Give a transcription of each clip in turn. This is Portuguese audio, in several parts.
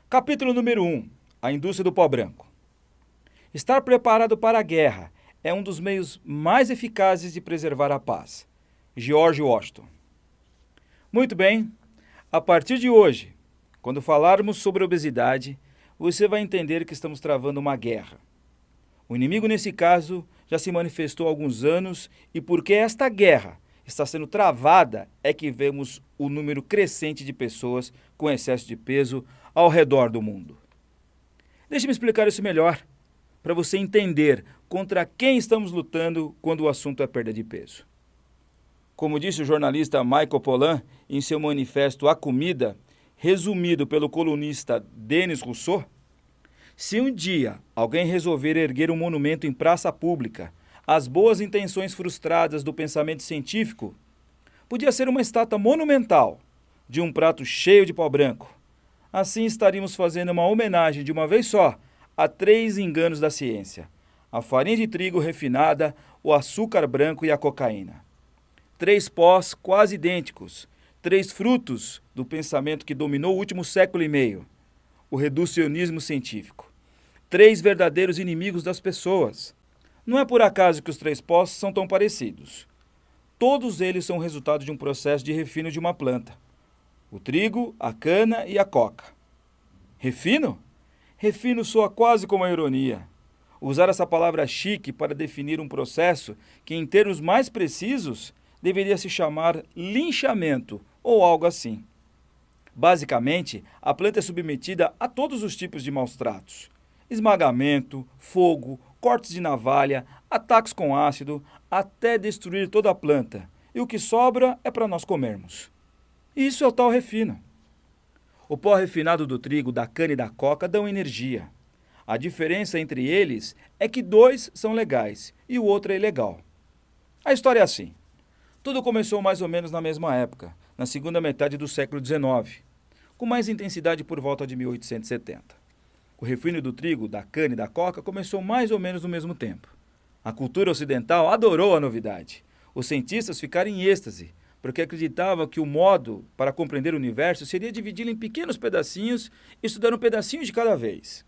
Capítulo número 1. A indústria do pó branco. Estar preparado para a guerra é um dos meios mais eficazes de preservar a paz. George Washington. Muito bem, a partir de hoje, quando falarmos sobre obesidade, você vai entender que estamos travando uma guerra. O inimigo, nesse caso, já se manifestou há alguns anos e porque esta guerra está sendo travada é que vemos o número crescente de pessoas com excesso de peso ao redor do mundo. Deixe-me explicar isso melhor, para você entender contra quem estamos lutando quando o assunto é perda de peso. Como disse o jornalista Michael Pollan em seu manifesto A Comida, resumido pelo colunista Denis Rousseau, se um dia alguém resolver erguer um monumento em praça pública às boas intenções frustradas do pensamento científico, podia ser uma estátua monumental de um prato cheio de pó branco. Assim estaríamos fazendo uma homenagem de uma vez só a 3 enganos da ciência: a farinha de trigo refinada, o açúcar branco e a cocaína. 3 pós quase idênticos, 3 frutos do pensamento que dominou o último século e meio: o reducionismo científico. 3 verdadeiros inimigos das pessoas. Não é por acaso que os 3 pós são tão parecidos. Todos eles são resultado de um processo de refino de uma planta: o trigo, a cana e a coca. Refino? Refino soa quase como uma ironia. Usar essa palavra chique para definir um processo que, em termos mais precisos, deveria se chamar linchamento ou algo assim. Basicamente, a planta é submetida a todos os tipos de maus tratos: esmagamento, fogo, cortes de navalha, ataques com ácido, até destruir toda a planta. E o que sobra é para nós comermos. Isso é o tal refino. O pó refinado do trigo, da cana e da coca dão energia. A diferença entre eles é que 2 são legais e o outro é ilegal. A história é assim. Tudo começou mais ou menos na mesma época, na segunda metade do século XIX, com mais intensidade por volta de 1870. O refino do trigo, da cana e da coca começou mais ou menos no mesmo tempo. A cultura ocidental adorou a novidade. Os cientistas ficaram em êxtase, porque acreditavam que o modo para compreender o universo seria dividi-lo em pequenos pedacinhos e estudar um pedacinho de cada vez.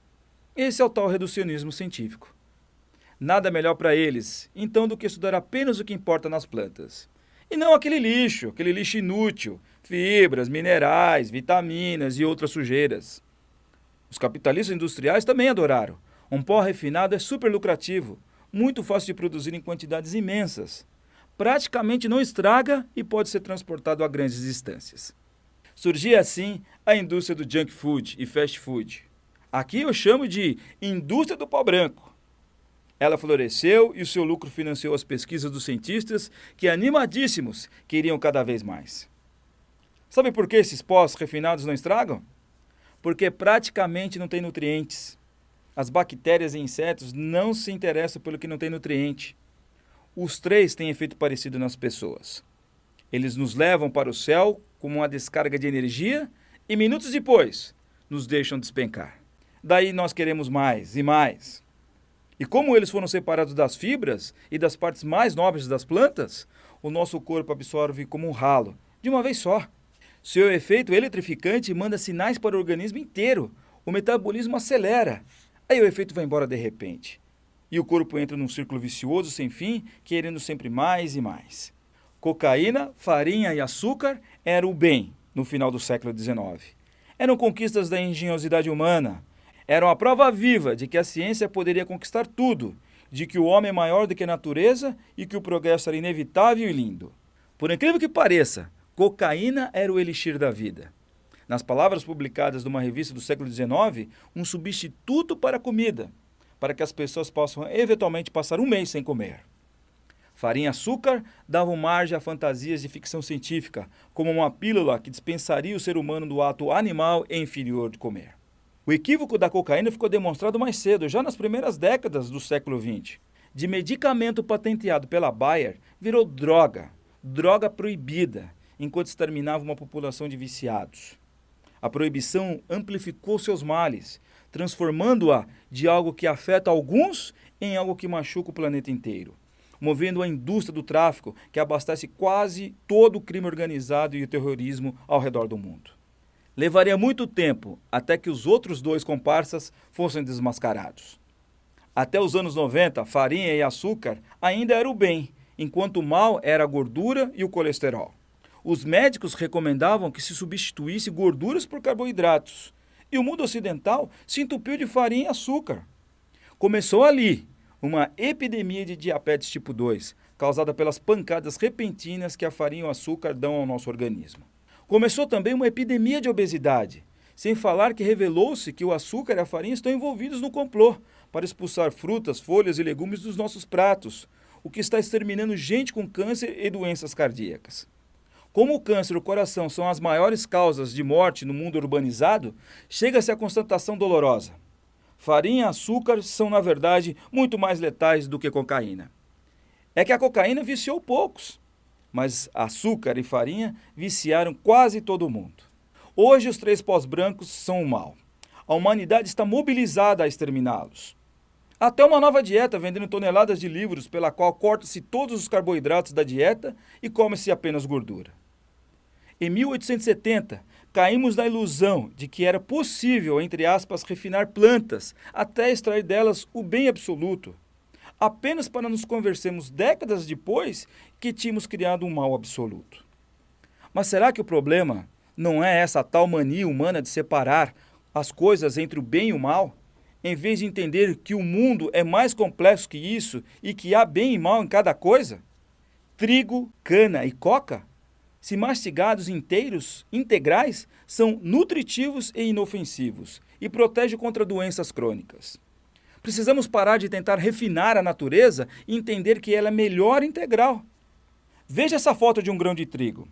Esse é o tal reducionismo científico. Nada melhor para eles, então, do que estudar apenas o que importa nas plantas. E não aquele lixo inútil, fibras, minerais, vitaminas e outras sujeiras. Os capitalistas industriais também adoraram. Um pó refinado é super lucrativo, muito fácil de produzir em quantidades imensas. Praticamente não estraga e pode ser transportado a grandes distâncias. Surgia assim a indústria do junk food e fast food. Aqui eu chamo de indústria do pó branco. Ela floresceu e o seu lucro financiou as pesquisas dos cientistas que, animadíssimos, queriam cada vez mais. Sabe por que esses pós refinados não estragam? Porque praticamente não tem nutrientes. As bactérias e insetos não se interessam pelo que não tem nutriente. Os 3 têm efeito parecido nas pessoas. Eles nos levam para o céu como uma descarga de energia e minutos depois nos deixam despencar. Daí nós queremos mais e mais. E como eles foram separados das fibras e das partes mais nobres das plantas, o nosso corpo absorve como um ralo, de uma vez só. Seu efeito eletrificante manda sinais para o organismo inteiro. O metabolismo acelera. Aí o efeito vai embora de repente. E o corpo entra num círculo vicioso sem fim, querendo sempre mais e mais. Cocaína, farinha e açúcar eram o bem no final do século XIX. Eram conquistas da engenhosidade humana. Eram a prova viva de que a ciência poderia conquistar tudo, de que o homem é maior do que a natureza e que o progresso era inevitável e lindo. Por incrível que pareça, cocaína era o elixir da vida. Nas palavras publicadas numa revista do século XIX, um substituto para a comida, para que as pessoas possam eventualmente passar um mês sem comer. Farinha e açúcar davam margem a fantasias de ficção científica, como uma pílula que dispensaria o ser humano do ato animal e inferior de comer. O equívoco da cocaína ficou demonstrado mais cedo, já nas primeiras décadas do século XX. De medicamento patenteado pela Bayer, virou droga proibida, enquanto exterminava uma população de viciados. A proibição amplificou seus males, transformando-a de algo que afeta alguns em algo que machuca o planeta inteiro, movendo a indústria do tráfico que abastece quase todo o crime organizado e o terrorismo ao redor do mundo. Levaria muito tempo até que os outros dois comparsas fossem desmascarados. Até os anos 90, farinha e açúcar ainda eram o bem, enquanto o mal era a gordura e o colesterol. Os médicos recomendavam que se substituísse gorduras por carboidratos, e o mundo ocidental se entupiu de farinha e açúcar. Começou ali uma epidemia de diabetes tipo 2, causada pelas pancadas repentinas que a farinha e o açúcar dão ao nosso organismo. Começou também uma epidemia de obesidade, sem falar que revelou-se que o açúcar e a farinha estão envolvidos no complô para expulsar frutas, folhas e legumes dos nossos pratos, o que está exterminando gente com câncer e doenças cardíacas. Como o câncer e o coração são as maiores causas de morte no mundo urbanizado, chega-se à constatação dolorosa. Farinha e açúcar são, na verdade, muito mais letais do que cocaína. É que a cocaína viciou poucos, mas açúcar e farinha viciaram quase todo mundo. Hoje os 3 pós brancos são o mal. A humanidade está mobilizada a exterminá-los. Até uma nova dieta vendendo toneladas de livros pela qual corta-se todos os carboidratos da dieta e come-se apenas gordura. Em 1870, caímos na ilusão de que era possível, entre aspas, refinar plantas até extrair delas o bem absoluto, apenas para nos convencermos décadas depois que tínhamos criado um mal absoluto. Mas será que o problema não é essa tal mania humana de separar as coisas entre o bem e o mal, em vez de entender que o mundo é mais complexo que isso e que há bem e mal em cada coisa? Trigo, cana e coca, se mastigados inteiros, integrais, são nutritivos e inofensivos e protegem contra doenças crônicas. Precisamos parar de tentar refinar a natureza e entender que ela é melhor integral. Veja essa foto de um grão de trigo.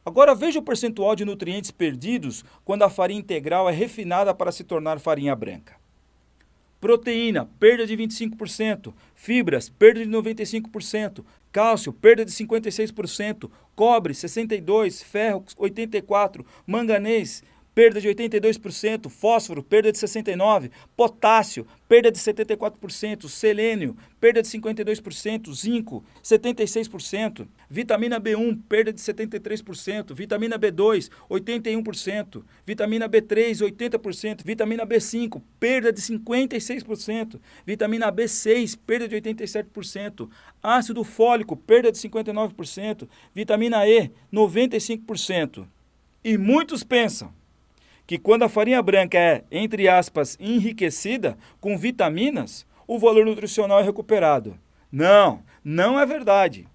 Agora veja o percentual de nutrientes perdidos quando a farinha integral é refinada para se tornar farinha branca. Proteína, perda de 25%, fibras, perda de 95%, cálcio, perda de 56%, cobre, 62%, ferro, 84%, manganês, perda de 82%, fósforo, perda de 69%, potássio, perda de 74%, selênio, perda de 52%, zinco, 76%, vitamina B1, perda de 73%, vitamina B2, 81%, vitamina B3, 80%, vitamina B5, perda de 56%, vitamina B6, perda de 87%, ácido fólico, perda de 59%, vitamina E, 95%. E muitos pensam que quando a farinha branca é, entre aspas, enriquecida com vitaminas, o valor nutricional é recuperado. Não, não é verdade.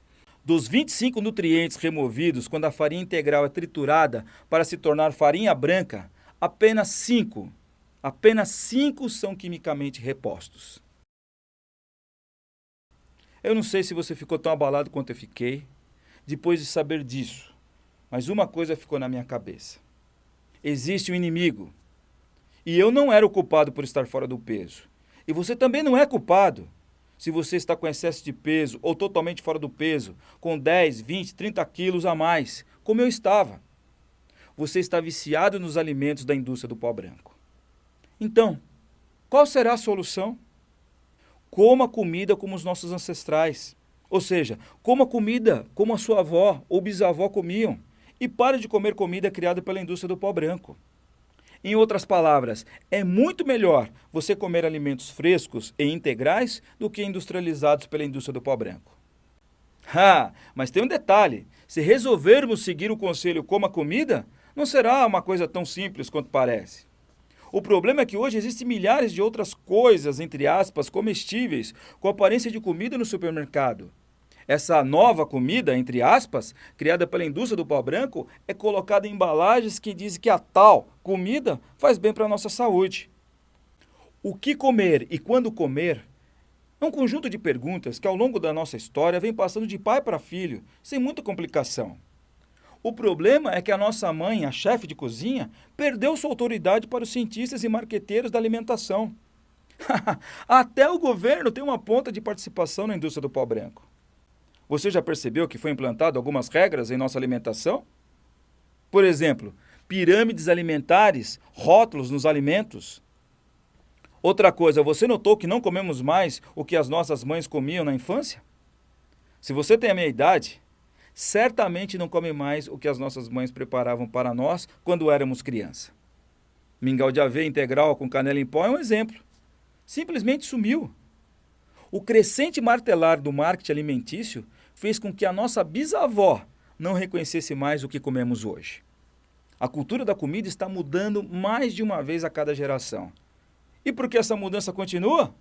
Dos 25 nutrientes removidos quando a farinha integral é triturada para se tornar farinha branca, apenas 5 são quimicamente repostos. Eu não sei se você ficou tão abalado quanto eu fiquei depois de saber disso, mas uma coisa ficou na minha cabeça. Existe um inimigo. E eu não era o culpado por estar fora do peso. E você também não é culpado se você está com excesso de peso ou totalmente fora do peso, com 10, 20, 30 quilos a mais, como eu estava. Você está viciado nos alimentos da indústria do pó branco. Então, qual será a solução? Coma comida como os nossos ancestrais. Ou seja, coma comida como a sua avó ou bisavó comiam. E pare de comer comida criada pela indústria do pó branco. Em outras palavras, é muito melhor você comer alimentos frescos e integrais do que industrializados pela indústria do pó branco. Mas tem um detalhe: se resolvermos seguir o conselho coma comida, não será uma coisa tão simples quanto parece. O problema é que hoje existem milhares de outras coisas, entre aspas, comestíveis, com aparência de comida no supermercado. Essa nova comida, entre aspas, criada pela indústria do pó branco, é colocada em embalagens que dizem que a tal comida faz bem para a nossa saúde. O que comer e quando comer é um conjunto de perguntas que ao longo da nossa história vem passando de pai para filho, sem muita complicação. O problema é que a nossa mãe, a chefe de cozinha, perdeu sua autoridade para os cientistas e marqueteiros da alimentação. Até o governo tem uma ponta de participação na indústria do pó branco. Você já percebeu que foi implantado algumas regras em nossa alimentação? Por exemplo, pirâmides alimentares, rótulos nos alimentos. Outra coisa, você notou que não comemos mais o que as nossas mães comiam na infância? Se você tem a minha idade, certamente não come mais o que as nossas mães preparavam para nós quando éramos criança. Mingau de aveia integral com canela em pó é um exemplo. Simplesmente sumiu. O crescente martelar do marketing alimentício fez com que a nossa bisavó não reconhecesse mais o que comemos hoje. A cultura da comida está mudando mais de uma vez a cada geração. E por que essa mudança continua?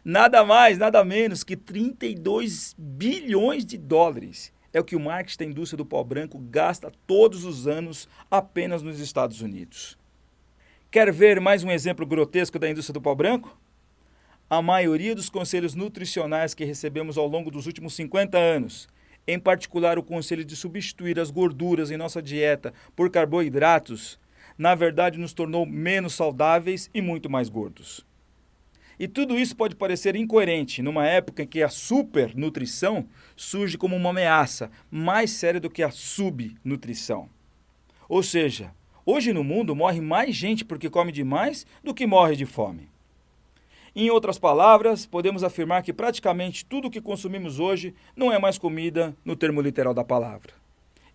Nada mais, nada menos que 32 bilhões de dólares é o que o marketing da indústria do pó branco gasta todos os anos apenas nos Estados Unidos. Quer ver mais um exemplo grotesco da indústria do pó branco? A maioria dos conselhos nutricionais que recebemos ao longo dos últimos 50 anos, em particular o conselho de substituir as gorduras em nossa dieta por carboidratos, na verdade nos tornou menos saudáveis e muito mais gordos. E tudo isso pode parecer incoerente numa época em que a supernutrição surge como uma ameaça mais séria do que a subnutrição. Ou seja, hoje no mundo morre mais gente porque come demais do que morre de fome. Em outras palavras, podemos afirmar que praticamente tudo o que consumimos hoje não é mais comida no termo literal da palavra.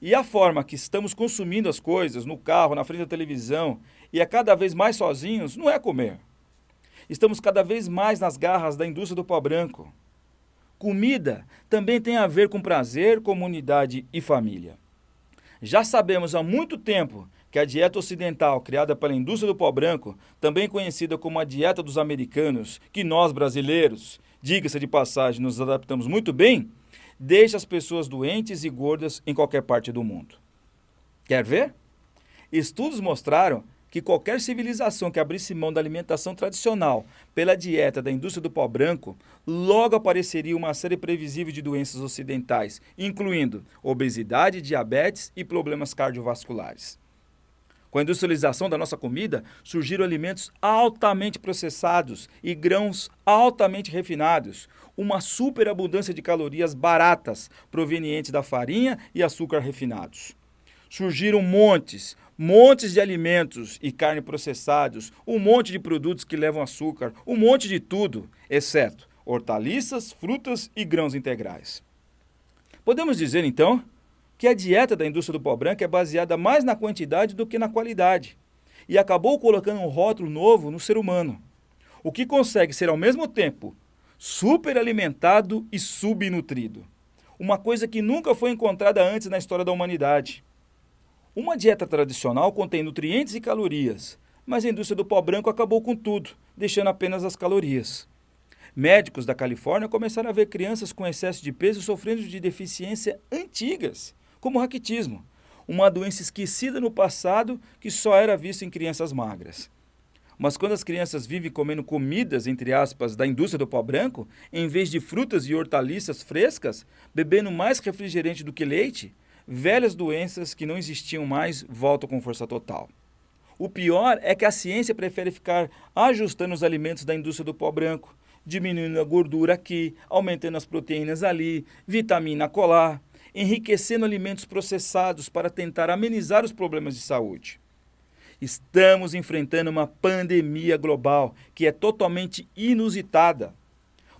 E a forma que estamos consumindo as coisas, no carro, na frente da televisão, e a cada vez mais sozinhos, não é comer. Estamos cada vez mais nas garras da indústria do pó branco. Comida também tem a ver com prazer, comunidade e família. Já sabemos há muito tempo que a dieta ocidental criada pela indústria do pó branco, também conhecida como a dieta dos americanos, que nós brasileiros, diga-se de passagem, nos adaptamos muito bem, deixa as pessoas doentes e gordas em qualquer parte do mundo. Quer ver? Estudos mostraram que qualquer civilização que abrisse mão da alimentação tradicional pela dieta da indústria do pó branco, logo apareceria uma série previsível de doenças ocidentais, incluindo obesidade, diabetes e problemas cardiovasculares. Com a industrialização da nossa comida, surgiram alimentos altamente processados e grãos altamente refinados, uma superabundância de calorias baratas provenientes da farinha e açúcar refinados. Surgiram montes de alimentos e carne processados, um monte de produtos que levam açúcar, um monte de tudo, exceto hortaliças, frutas e grãos integrais. Podemos dizer, então, que a dieta da indústria do pó branco é baseada mais na quantidade do que na qualidade, e acabou colocando um rótulo novo no ser humano, o que consegue ser ao mesmo tempo superalimentado e subnutrido, uma coisa que nunca foi encontrada antes na história da humanidade. Uma dieta tradicional contém nutrientes e calorias, mas a indústria do pó branco acabou com tudo, deixando apenas as calorias. Médicos da Califórnia começaram a ver crianças com excesso de peso sofrendo de deficiência antigas, como o raquitismo, uma doença esquecida no passado que só era vista em crianças magras. Mas quando as crianças vivem comendo comidas, entre aspas, da indústria do pó branco, em vez de frutas e hortaliças frescas, bebendo mais refrigerante do que leite, velhas doenças que não existiam mais voltam com força total. O pior é que a ciência prefere ficar ajustando os alimentos da indústria do pó branco, diminuindo a gordura aqui, aumentando as proteínas ali, vitamina colar, enriquecendo alimentos processados para tentar amenizar os problemas de saúde. Estamos enfrentando uma pandemia global que é totalmente inusitada,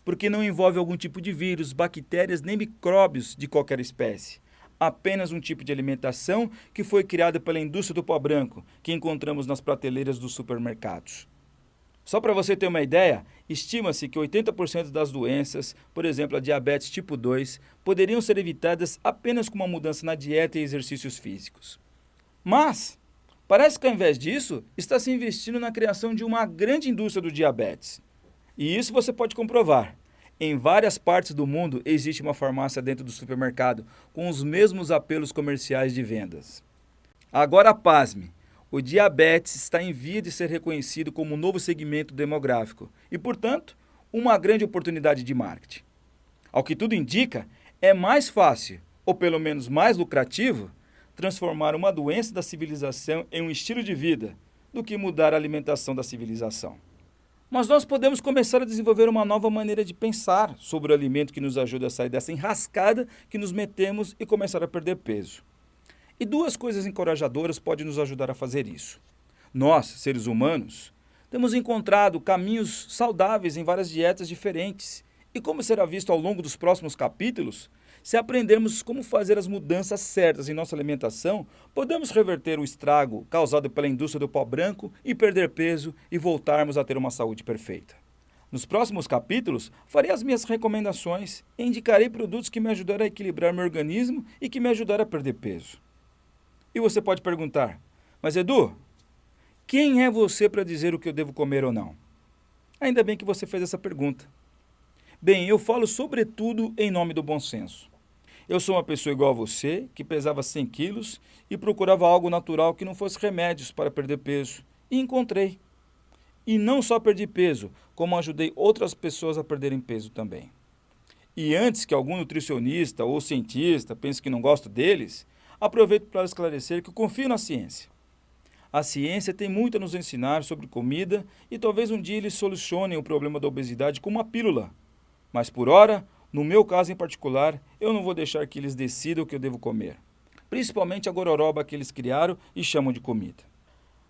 porque não envolve algum tipo de vírus, bactérias nem micróbios de qualquer espécie. Apenas um tipo de alimentação que foi criada pela indústria do pó branco, que encontramos nas prateleiras dos supermercados. Só para você ter uma ideia, estima-se que 80% das doenças, por exemplo, a diabetes tipo 2, poderiam ser evitadas apenas com uma mudança na dieta e exercícios físicos. Mas parece que ao invés disso, está se investindo na criação de uma grande indústria do diabetes. E isso você pode comprovar. Em várias partes do mundo existe uma farmácia dentro do supermercado com os mesmos apelos comerciais de vendas. Agora pasme, o diabetes está em via de ser reconhecido como um novo segmento demográfico e, portanto, uma grande oportunidade de marketing. Ao que tudo indica, é mais fácil, ou pelo menos mais lucrativo, transformar uma doença da civilização em um estilo de vida do que mudar a alimentação da civilização. Mas nós podemos começar a desenvolver uma nova maneira de pensar sobre o alimento que nos ajuda a sair dessa enrascada que nos metemos e começar a perder peso. E duas coisas encorajadoras podem nos ajudar a fazer isso. Nós, seres humanos, temos encontrado caminhos saudáveis em várias dietas diferentes E como será visto ao longo dos próximos capítulos, se aprendermos como fazer as mudanças certas em nossa alimentação, podemos reverter o estrago causado pela indústria do pó branco e perder peso e voltarmos a ter uma saúde perfeita. Nos próximos capítulos, farei as minhas recomendações e indicarei produtos que me ajudarão a equilibrar meu organismo e que me ajudarão a perder peso. E você pode perguntar, mas Edu, quem é você para dizer o que eu devo comer ou não? Ainda bem que você fez essa pergunta. Bem, eu falo sobretudo em nome do bom senso. Eu sou uma pessoa igual a você, que pesava 100 quilos e procurava algo natural que não fosse remédios para perder peso. E encontrei. E não só perdi peso, como ajudei outras pessoas a perderem peso também. E antes que algum nutricionista ou cientista pense que não gosto deles, aproveito para esclarecer que eu confio na ciência. A ciência tem muito a nos ensinar sobre comida e talvez um dia eles solucionem o problema da obesidade com uma pílula. Mas por ora, no meu caso em particular, eu não vou deixar que eles decidam o que eu devo comer. Principalmente a gororoba que eles criaram e chamam de comida.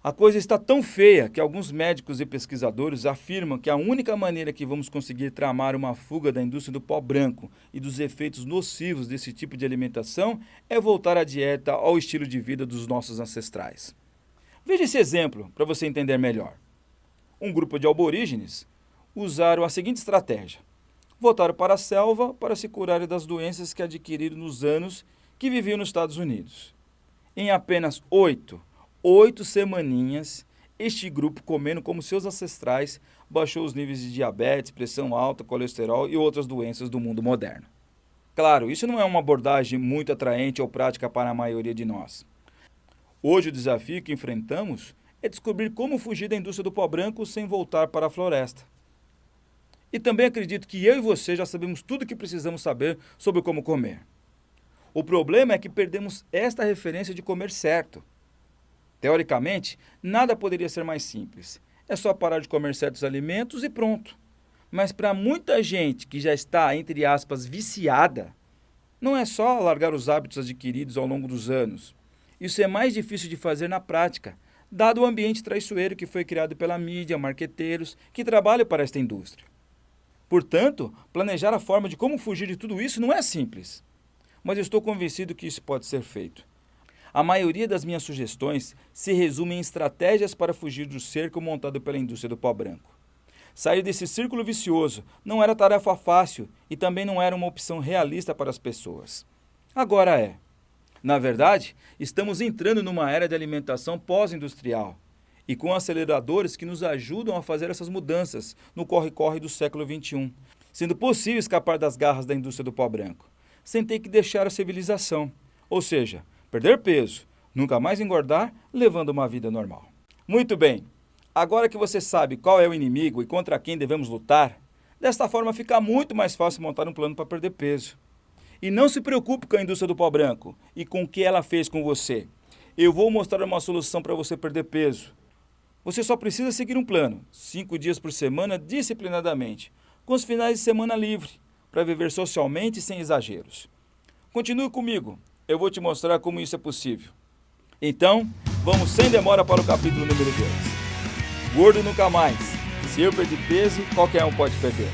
A coisa está tão feia que alguns médicos e pesquisadores afirmam que a única maneira que vamos conseguir tramar uma fuga da indústria do pó branco e dos efeitos nocivos desse tipo de alimentação é voltar à dieta ao estilo de vida dos nossos ancestrais. Veja esse exemplo para você entender melhor. Um grupo de aborígenes usaram a seguinte estratégia. Voltaram para a selva para se curarem das doenças que adquiriram nos anos que viviam nos Estados Unidos. Em apenas 8 semaninhas, este grupo, comendo como seus ancestrais, baixou os níveis de diabetes, pressão alta, colesterol e outras doenças do mundo moderno. Claro, isso não é uma abordagem muito atraente ou prática para a maioria de nós. Hoje o desafio que enfrentamos é descobrir como fugir da indústria do pó branco sem voltar para a floresta. E também acredito que eu e você já sabemos tudo o que precisamos saber sobre como comer. O problema é que perdemos esta referência de comer certo. Teoricamente, nada poderia ser mais simples. É só parar de comer certos alimentos e pronto. Mas para muita gente que já está, entre aspas, viciada, não é só largar os hábitos adquiridos ao longo dos anos. Isso é mais difícil de fazer na prática, dado o ambiente traiçoeiro que foi criado pela mídia, marqueteiros que trabalham para esta indústria. Portanto, planejar a forma de como fugir de tudo isso não é simples. Mas eu estou convencido que isso pode ser feito. A maioria das minhas sugestões se resume em estratégias para fugir do cerco montado pela indústria do pó branco. Sair desse círculo vicioso não era tarefa fácil e também não era uma opção realista para as pessoas. Agora é. Na verdade, estamos entrando numa era de alimentação pós-industrial e com aceleradores que nos ajudam a fazer essas mudanças no corre-corre do século XXI, sendo possível escapar das garras da indústria do pó branco, sem ter que deixar a civilização, ou seja, perder peso, nunca mais engordar, levando uma vida normal. Muito bem, agora que você sabe qual é o inimigo e contra quem devemos lutar, desta forma fica muito mais fácil montar um plano para perder peso. E não se preocupe com a indústria do pó branco e com o que ela fez com você. Eu vou mostrar uma solução para você perder peso. Você só precisa seguir um plano, 5 dias por semana, disciplinadamente, com os finais de semana livre, para viver socialmente sem exageros. Continue comigo, eu vou te mostrar como isso é possível. Então, vamos sem demora para o capítulo número 2. Gordo nunca mais. Se eu perder peso, qualquer um pode perder.